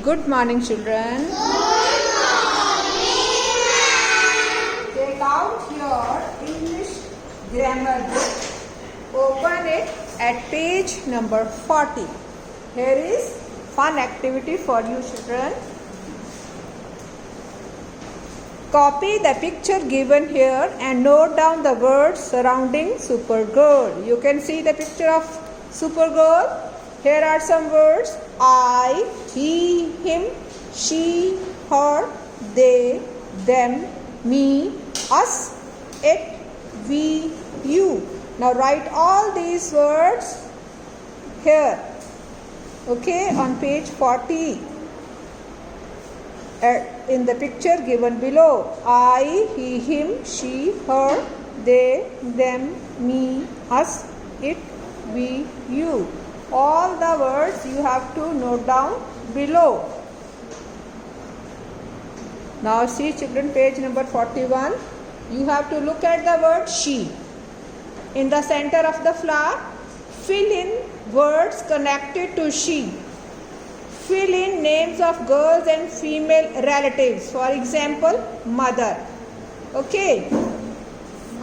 Good morning, children. Good morning, ma'am. Take out your English grammar book. Open it at page number 40. Here is fun activity for you, children. Copy the picture given here and note down the words surrounding Supergirl. You can see the picture of Supergirl. Here are some words: I, he, him, she, her, they, them, me, us, it, we, you. Now write all these words here. Okay, on page 40. In the picture given below: I, he, him, she, her, they, them, me, us, it, we, you. All the words you have to note down below. Now see, children, page number 41. You have to look at the word she. In the center of the flower, fill in words connected to she. Fill in names of girls and female relatives. For example, mother. Okay.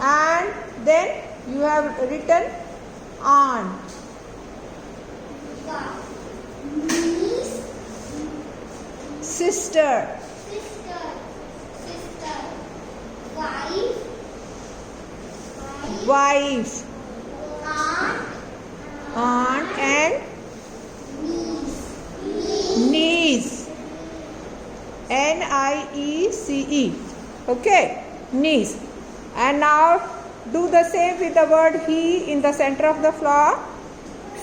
And then you have written aunt. Niece, Sister. sister, Wife. aunt, And niece. Niece. Okay, niece. And now do the same with the word he in the center of the flower.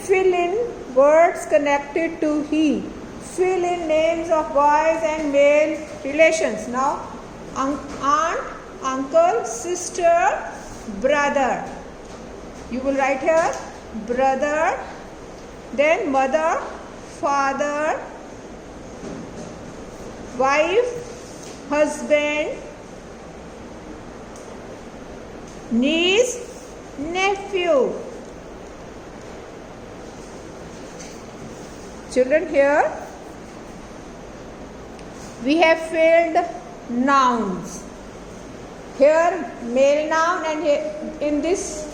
Fill in words connected to he. Fill in names of boys and male relations. Now, aunt, uncle, sister, brother. You will write here brother, then mother, father, wife, husband, niece, nephew. Children, here we have filled nouns. Here male noun, and here in this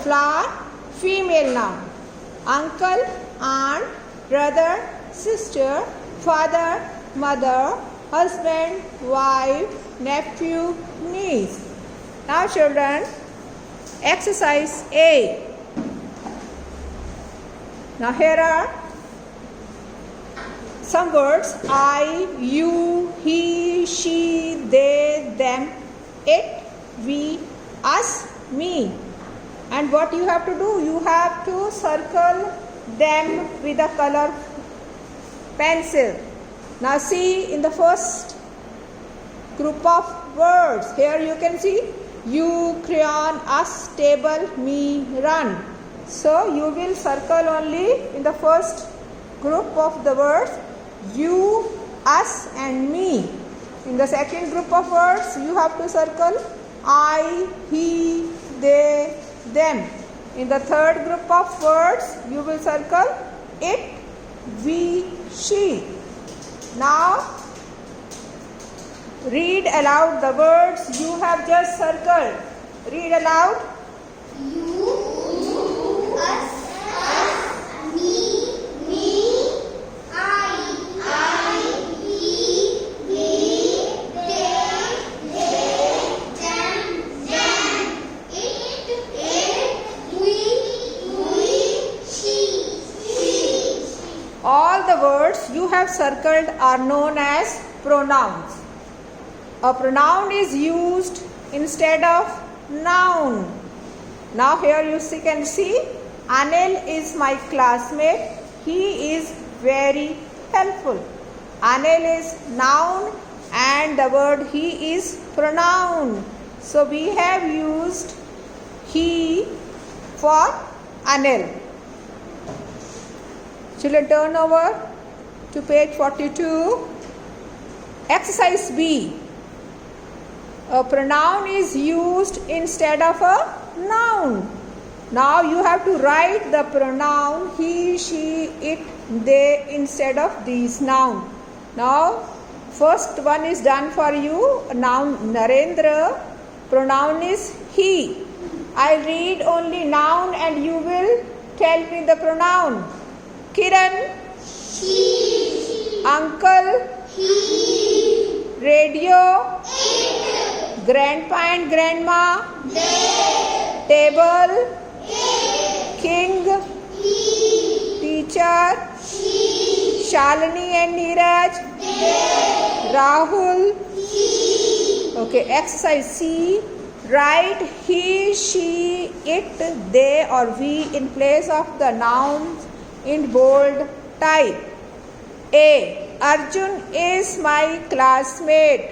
flower female noun. Uncle, aunt, brother, sister, father, mother, husband, wife, nephew, niece. Now children, exercise A. Now here are some words: I, you, he, she, they, them, it, we, us, me. And what you have to do? You have to circle them with a color pencil. Now see, in the first group of words, here you can see you, crayon, us, table, me, run. So you will circle only in the first group of the words you, us and me. In the second group of words, you have to circle I, he, they, them. In the third group of words, you will circle it, we, she. Now, read aloud the words you have just circled. Read aloud. you, us, me, I, he, they, them, it, we, she. All the words you have circled are known as pronouns. A pronoun is used instead of noun. Now here you can see Anil is my classmate. He is very helpful. Anil is noun and the word he is pronoun. So we have used he for Anil. Children, turn over to page 42. Exercise B. A pronoun is used instead of a noun. Now you have to write the pronoun he, she, it, they instead of these nouns. Now, first one is done for you. Noun Narendra. Pronoun is he. I'll read only noun and you will tell me the pronoun. Kiran. She. Uncle. He. Radio. It. Grandpa and grandma. They. Table. It. King. He. Teacher. She. Shalini and Neeraj. They. Rahul. He. Okay, exercise C. Write he, she, it, they or we in place of the nouns in bold type. A. Arjun is my classmate.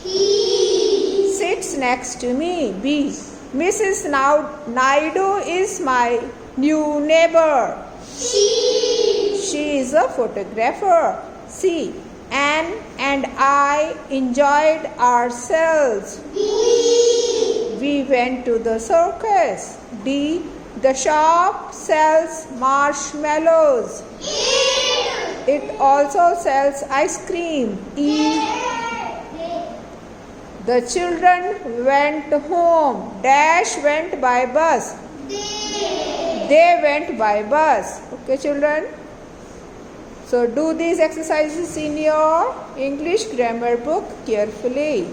He. Sits next to me. B. Mrs. Naidu is my new neighbor. She. She is a photographer. C. Anne and I enjoyed ourselves. We went to the circus. D. The shop sells marshmallows. It also sells ice cream. E. The children went home. Dash went by bus. They went by bus. Okay, children? So do these exercises in your English grammar book carefully.